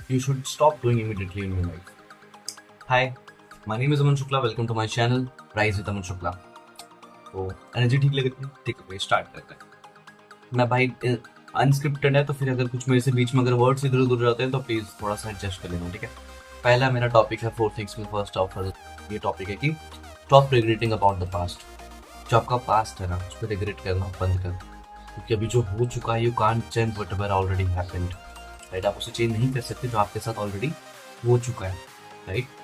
you should stop doing immediately in your life. Hi, my name is Aman Shukla. Welcome to my channel, Rise with Aman Shukla. तो energy ठीक लग रही है? ठीक है, start करते हैं। मैं भाई अनस्क्रिप्टेड है, तो फिर अगर कुछ मेरे से बीच में अगर वर्ड्स इधर उधर जाते हैं तो प्लीज थोड़ा सा एडजस्ट कर लेना, ठीक है। पहला मेरा टॉपिक है 4 थिंग्स में फर्स्ट ऑफ ये टॉपिक है कि stop regretting about the past. जो आपका पास्ट है ना, उस पर रिग्रेट करना बंद कर, क्योंकि अभी जो हो चुका है you can't change whatever already happened, right. आप उसे चेंज नहीं कर सकते जो आपके साथ ऑलरेडी हो चुका है, राइट।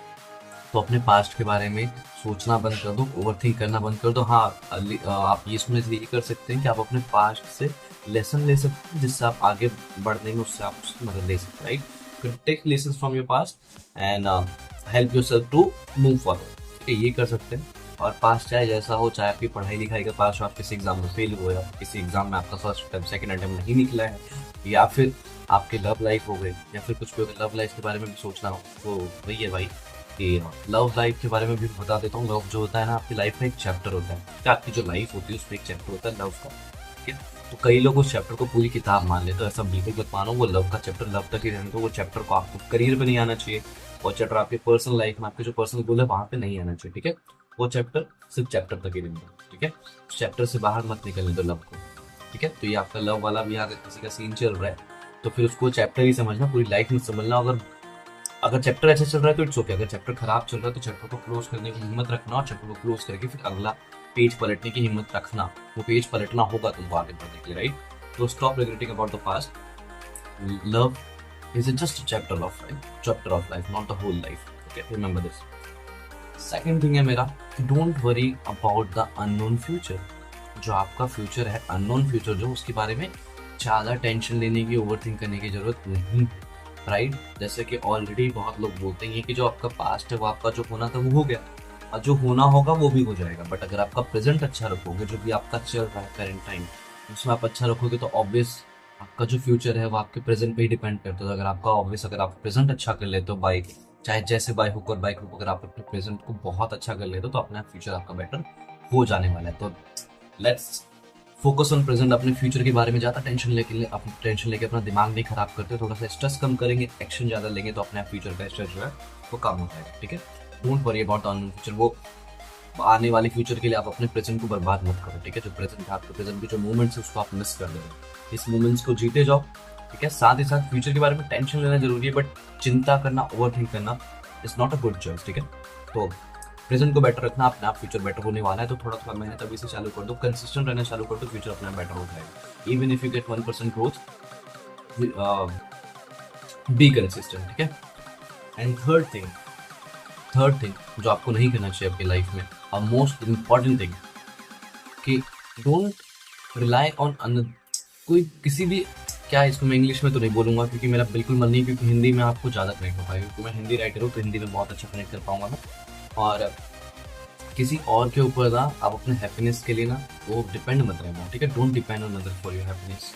तो अपने पास्ट के बारे में सोचना बंद कर दो, ओवरथिंक करना बंद कर दो। हाँ, आप ये इसमें ये कर सकते हैं कि आप अपने पास्ट से लेसन ले सकते हैं, जिससे आप आगे बढ़ने में उससे आप उसकी मदद ले सकते हैं, right. Take lesson from your past and help yourself to move forward, ठीक है, ये कर सकते हैं। और पास्ट चाहे जैसा हो, चाहे आपकी पढ़ाई लिखाई का पास हो, आप किसी एग्जाम में फेल हुए, या किसी एग्जाम में आपका फर्स्ट अटेम्प्ट सेकंड अटेम्प्ट नहीं निकला है, या फिर आपकी लव लाइफ हो गई, या फिर कुछ भी हो गया, लव लाइफ के बारे में भी सोचना हो तो वही है भाई कि लव लाइफ के बारे में भी बता देता हूँ। लव जो होता है ना, आपकी लाइफ का एक चैप्टर होता है, कि आपकी जो लाइफ होती है उसमें एक चैप्टर होता है लव का, ठीक है। तो कई लोग उस चैप्टर को पूरी किताब मान लेते, तो ऐसा बिल्कुल मत मानो। वो लव का चैप्टर लव तक ही रहने दो। वो चैप्टर को आपको करियर पे नहीं आना चाहिए, वो चैप्टर आपके पर्सनल लाइफ में, आपके जो पर्सनल गोल है वहां पे नहीं आना चाहिए, ठीक है। वो चैप्टर सिर्फ चैप्टर तक ही रहने दो, ठीक है। उस चैप्टर से बाहर मत निकलने दो लव को, ठीक है। तो ये आपका लव वाला भी अगर किसी का सीन चल रहा है तो फिर उसको चैप्टर ही समझना, पूरी लाइफ में समझना। अगर अगर चैप्टर अच्छा चल रहा है तो इट्स ओके, अगर चैप्टर खराब चल रहा है तो चैप्टर को क्लोज करने की हिम्मत रखना, और चैप्टर को क्लोज करके फिर अगला पेज पलटने की हिम्मत रखना। वो पेज पलटना होगा तुमको आगे बढ़ने के लिए, राइट। तो stop regretting about the past. Love is just chapter of life, chapter of life, not the whole life, okay, remember this. Second thing है मेरा, don't worry about the unknown future. जो आपका फ्यूचर है, unknown future जो, उसके बारे में ज़्यादा टेंशन लेने की, ओवरथिंक करने की जरूरत नहीं, राइट। जैसे कि ऑलरेडी बहुत लोग बोलते हैं कि जो आपका पास्ट है वो आपका जो होना था वो हो गया, और जो होना होगा वो भी हो जाएगा। बट अगर आपका प्रेजेंट अच्छा रखोगे, जो भी आपका चल रहा है करेंट टाइम, उसमें आप अच्छा रखोगे तो ऑब्वियस आपका जो फ्यूचर है वो आपके प्रेजेंट पे ही डिपेंड करता है। अगर आपका ऑब्वियस, अगर आप प्रेजेंट अच्छा कर लेते हो, बाइक चाहे जैसे बाइक हुक और बाइक हुक, अगर आप अपने प्रेजेंट को बहुत अच्छा कर लेते हो तो अपना फ्यूचर आपका बेटर हो जाने वाला है। तो लेट्स फोकस ऑन प्रेजेंट। अपने फ्यूचर के बारे में ज़्यादा टेंशन लेके अपना दिमाग नहीं खराब करते, थोड़ा सा स्ट्रेस कम करेंगे, एक्शन ज़्यादा लेंगे तो अपने आप फ्यूचर का स्ट्रेस जो है वो कम हो जाएगा, ठीक है। Don't worry about on future. वो आने वाले फ्यूचर के लिए आप अपने प्रेजेंट को बर्बाद मत करो, ठीक है। जो प्रेजेंट है, आपके प्रेजेंट के जो मोमेंट्स है उसको आप मिस कर दे रहे हो, इस मोमेंट्स को जीते जाओ, ठीक है। साथ ही साथ फ्यूचर के बारे में टेंशन लेना जरूरी है, बट चिंता करना, ओवर थिंक करना is not a good choice, ठीक है। तो प्रेजेंट को बेटर रखना, अपने आप फ्यूचर बेटर होने वाला है। तो थोड़ा थोड़ा मेहनत अभी से चालू कर दो, कंसिस्टेंट रहना चालू कर दो, फ्यूचर अपना बेटर हो जाएगा। Even if you get 1% growth, be consistent, ठीक है। एंड थर्ड थिंग जो आपको नहीं करना चाहिए आपकी लाइफ में, और मोस्ट इम्पॉर्टेंट थिंग, कि डोंट रिलाई ऑन कोई किसी भी, क्या इसको मैं इंग्लिश में तो नहीं बोलूंगा क्योंकि मेरा बिल्कुल मन नहीं, क्योंकि हिंदी में आपको ज़्यादा कनेक्ट हो पाएगा, क्योंकि मैं हिंदी राइटर हूँ तो हिंदी में बहुत अच्छा कनेक्ट कर पाऊंगा मैं। और किसी और के ऊपर ना आप अपने हैप्पीनेस के लिए ना वो डिपेंड मत रहना, ठीक है। Don't depend on other for your happiness.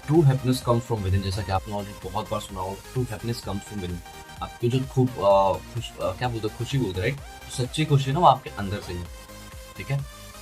True happiness comes from with in, जैसा कि आपने ऑलरेडी बहुत बार सुना होगा, true happiness comes from with in. आपकी जो खूब क्या बोलते हैं, खुशी बोलते, राइट। सच्ची खुशी ना वो आपके अंदर से ही है, ठीक है,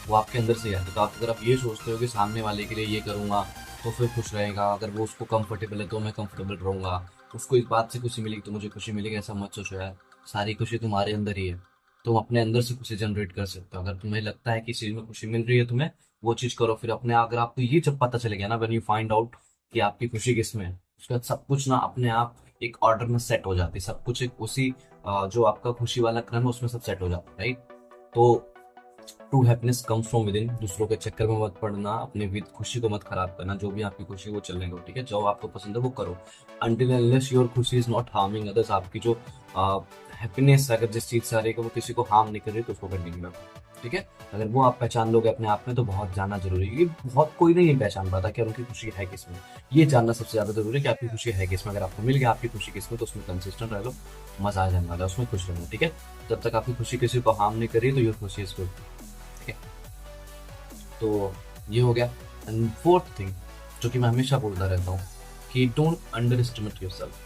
वो आपके अंदर से ही आती है। तो अगर आप ये सोचते हो कि सामने वाले के लिए ये करूँगा तो फिर खुश रहेगा, अगर वो उसको कंफर्टेबल है तो मैं कंफर्टेबल रहूँगा, उसको इस बात से खुशी मिलेगी तो मुझे खुशी मिलेगी, ऐसा मत सोचो यार। सारी खुशी तुम्हारे अंदर ही है, तुम अपने अंदर से खुशी जनरेट कर सकते हो। अगर तुम्हें लगता है कि इस चीज़ में खुशी मिल रही है तुम्हें, वो चीज़ करो। फिर अपने, अगर आपको ये जब पता चले गया ना, व्हेन यू फाइंड आउट कि आपकी खुशी किस में है, उसके बाद सब कुछ ना अपने आप एक ऑर्डर में सेट हो जाती है, सब कुछ एक उसी जो आपका खुशी वाला क्रम है उसमें सब सेट हो जाता है, राइट। तो true happiness comes from with in. दूसरों के चक्कर में मत पड़ना, अपने विद खुशी को मत खराब करना। जो भी आपकी खुशी है वो चलने दो, ठीक है। जो आपको पसंद है वो करो, अनटिल अनलेस योर खुशी इज नॉट हार्मिंग अदर्स। आपकी जो हैप्पीनेस अगर जिस चीज से आ रही है वो किसी को हार्म नहीं कर रही तो उसको कंटिन्यू रखो, ठीक है। अगर वो आप पहचान लोगे अपने आप में तो बहुत जानना जरूरी है। ये बहुत कोई नहीं पहचान पाता कि उनकी खुशी है किसमें, ये जानना सबसे ज्यादा जरूरी है कि आपकी खुशी है किसमें। अगर आपको मिल गया आपकी खुशी किसमें तो उसमें कंसिस्टेंट रह लो, मजा आ जाने वाला है, उसमें खुश रहना, ठीक है। जब तक आपकी खुशी किसी को हार्म नहीं कर रही तो योर खुशी इज गुड, ठीक है। तो ये हो गया। एंड फोर्थ थिंग जो कि मैं हमेशा बोलता रहता हूँ कि डोंट अंडर एस्टिमेट योरसेल्फ।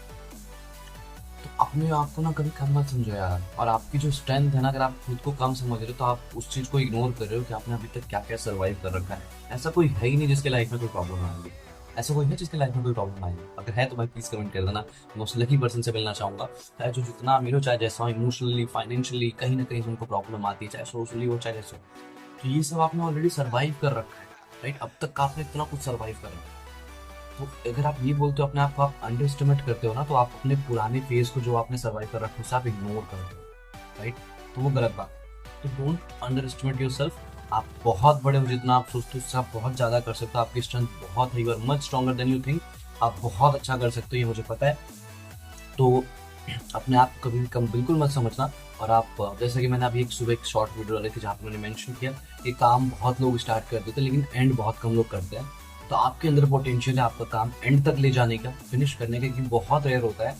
तो अपने आप को ना कभी कम मत समझो यार। और आपकी जो स्ट्रेंथ है ना, अगर आप खुद को कम समझ रहे हो तो आप उस चीज को इग्नोर कर रहे हो कि आपने अभी तक क्या क्या सर्वाइव कर रखा है। ऐसा कोई है ही नहीं जिसके लाइफ में कोई प्रॉब्लम ना आएगी, ऐसा कोई है जिसके लाइफ में कोई प्रॉब्लम आई है? अगर है तो भाई प्लीज कमेंट कर देना। मैं उस लकी पर्सन से मिलना चाहूंगा, चाहे जो जितना अमीर हो, चाहे जैसा हो, इमोशनली फाइनेंशियली कहीं ना कहीं उनको प्रॉब्लम आती है, चाहे सोशली हो चाहे जैसे हो। तो ये सब आपने ऑलरेडी सर्वाइव कर रखा है, राइट? अब तक का आपने इतना कुछ सर्वाइव कर रखा है। तो अगर आप ये बोलते हो अपने आप को आप अंडर एस्टिमेट करते हो ना, तो आप अपने पुराने फेज को जो आपने सर्वाइव कर रखा है उसे आप इग्नोर कर रहे हो, राइट? तो वो गलत बात है। तो don't under estimate your self. आप बहुत बड़े हो, जितना आप सोचते हो उससे आप बहुत ज़्यादा कर सकते हो। आपकी स्ट्रेंथ बहुत है, you are much stronger than you think. आप बहुत अच्छा कर सकते हो, ये मुझे पता है। तो अपने आप को कभी भी कम बिल्कुल मत समझना। और आप जैसे कि मैंने अभी एक सुबह एक शॉर्ट वीडियो डाली थी जहाँ पे मैंने मेंशन किया कि काम बहुत लोग स्टार्ट कर देते हैं लेकिन एंड बहुत कम लोग करते हैं। तो आपके अंदर पोटेंशियल है आपका काम एंड तक ले जाने का, फिनिश करने का, क्योंकि बहुत रेयर होता है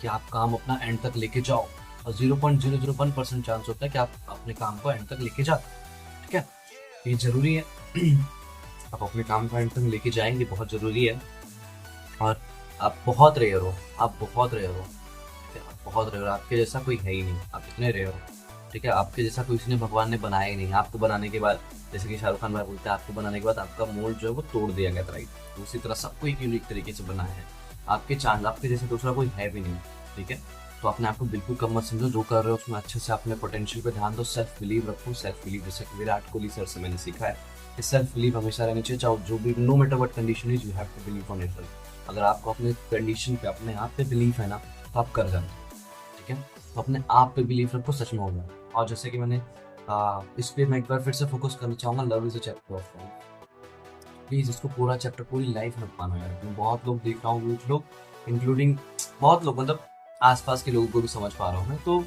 कि आप काम अपना एंड तक लेके जाओ। और 0.001% चांस होता है कि आप अपने काम को एंड तक लेके जाओ, ठीक है? ये जरूरी है। आप अपने काम को एंड तक लेके जाएंगे, बहुत जरूरी है। और आप बहुत रेयर हो, आप बहुत रेयर हो, ठीक है? आप बहुत रेयर हो, आपके जैसा कोई है ही नहीं, आप इतने रेयर हो, ठीक है? आपके जैसा कोई इसने भगवान ने बनाया ही नहीं। आपको बनाने के बाद, जैसे कि शाहरुख खान भाई बोलते हैं, आपको बनाने के बाद आपका मोल्ड जो है वो तोड़ दिया गया था, राइट? तो उसी तरह सबको एक यूनिक तरीके से बनाया है। आपके चांद आपके जैसे दूसरा कोई है भी नहीं, ठीक है? तो अपने आप को बिल्कुल कम मत समझो, जो कर रहे हो उसमें अच्छे से अपने पोटेंशियल पे ध्यान दो, सेल्फ बिलीव रखो। सेल्फ बिलीव जैसे कि विराट कोहली सर से मैंने सीखा है कि सेल्फ बिलीव हमेशा रहनी चाहिए, चाहे जो भी, no matter what condition is, you have to believe on yourself. अगर आपको अपने कंडीशन पे, अपने आप पे बिलीव है ना, तो आप कर जाते हो, ठीक है? तो अपने आप पे बिलीव रखो, सच में होगा। और जैसे कि मैंने इस पे मैं एक बार फिर से फोकस करना चाहूंगा, love is a chapter of life. Please इसको पूरा चैप्टर पूरी लाइफ मत मानो यार। मैं बहुत लोग देख रहा हूँ, कुछ लोग इंक्लूडिंग बहुत लोग, मतलब आसपास के लोगों को भी समझ पा रहा हूँ मैं, तो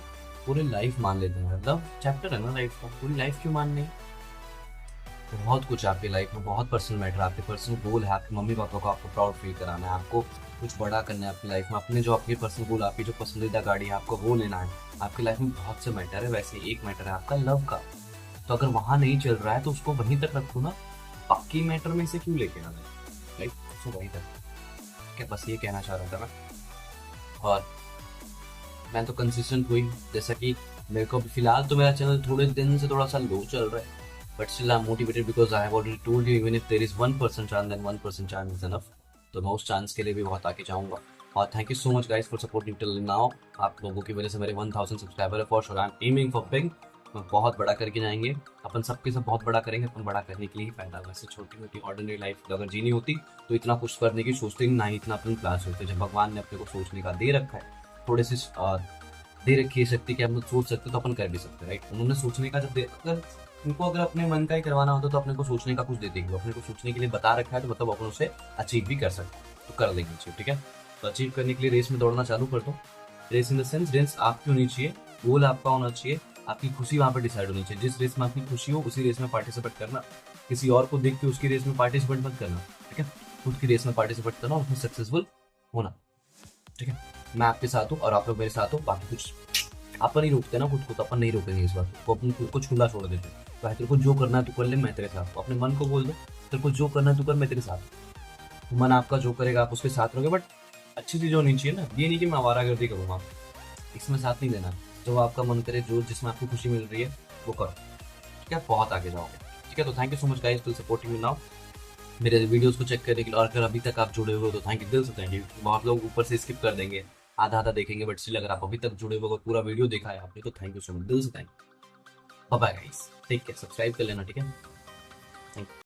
पूरी लाइफ मान लेते हैं। मतलब चैप्टर है ना लाइफ का, पूरी लाइफ क्यों माननी? बहुत कुछ है आपकी लाइफ में, बहुत पर्सनल मैटर, आपके पर्सनल गोल है, आपके मम्मी पापा को आपको प्राउड फील कराना है, आपको कुछ बड़ा करना है आपकी लाइफ में, अपने जो आपके पर्सनल गोल, आपकी जो पसंदीदा गाड़ी है आपको वो लेना है। आपकी लाइफ में बहुत से मैटर है, वैसे एक मैटर है आपका लव का। तो अगर वहाँ नहीं चल रहा है तो उसको वहीं तक रखो ना, बाकी मैटर में से क्यों लेके आना है, राइट? उसको वहीं तक, क्या बस ये कहना चाह रहा था मैं। और मैं तो कंसिस्टेंट हुई, जैसा कि मेरे को फिलहाल तो मेरा चैनल थोड़े दिन से थोड़ा सा लो चल रहा है, but still I am motivated because I have already told you, even if there is 1% chance, then 1% chance is enough. तो मैं उस चांस के लिए भी बहुत आगे जाऊंगा। और thank you so much guys for supporting till now. आप लोगों की वजह से मेरे 1000 सब्सक्राइबर है, for sure I am aiming for big. मैं बहुत बड़ा करके जाएंगे, अपन सबके सब बहुत बड़ा करेंगे, अपन बड़ा करने के लिए ही फायदा। वैसे छोटी मोटी ऑर्डिनरी लाइफ अगर जीनी होती तो इतना कुछ करने की सोचते ही ना, ही इतना अपन क्लास होते। जब भगवान ने अपने को सोचने का दे रखा है, थोड़े से दे रखी है शक्ति कि हम लोग सोच सकते तो अपन कर भी सकते, राइट? उन्होंने सोचने का जब दे, अगर उनको अगर अपने मन का ही करवाना होता तो अपने को सोचने का कुछ दे देंगे। अपने को सोचने के लिए बता रखा है तो मतलब अपन उसे अचीव भी कर सकते हैं, तो कर लेंगे अचीव, ठीक है? तो अचीव करने के लिए रेस में दौड़ना चालू कर दो। Race in the sense, race आपकी होनी चाहिए, गोल आपका होना चाहिए, आपकी खुशी वहाँ पर डिसाइड होनी चाहिए। जिस रेस में आपकी खुशी हो उसी रेस में पार्टिसिपेट करना। किसी और को देख के उसकी रेस में पार्टिसिपेट मत करना, ठीक है? खुद की रेस में पार्टिसिपेट करना और उसमें सक्सेसफुल होना, ठीक है? मैं आपके साथ हूँ और आप लोग मेरे साथ हो। बाकी कुछ अपन ही रोकते ना खुद को, तो अपन नहीं रोकेंगे इस बार को, अपन खुद को खुला छोड़ देते हैं। तो तेरे को जो करना है तू कर ले, मैं तेरे साथ हूँ। अपने मन को बोल दो, तेरे को जो करना है तू कर, मैं तेरे साथ हूँ। तो मन आपका जो करेगा आप उसके साथ रहोगे, बट अच्छी चीज़ होनी चाहिए ना। ये नहीं कि मैं आवारागर्दी करूँगा, इसमें साथ नहीं देना। जो आपका मन करे, जो जिसमें आपको खुशी मिल रही है वो करो, ठीक है? बहुत आगे जाओगे, ठीक है? तो thank you so much guys for supporting me now. मेरे वीडियोस को चेक करने के लिए, और अगर अभी तक आप जुड़े हुए हो तो थैंक यू, दिल से थैंक यू। बहुत लोग ऊपर से स्किप कर देंगे, आधा आधा देखेंगे, बट स्टिल अगर आप अभी तक जुड़े हुए हो, पूरा वीडियो देखा है आपने, तो थैंक यू सो मच, दिल से thank you. Bye bye guys, take care, subscribe कर लेना, ठीक है? Thank you.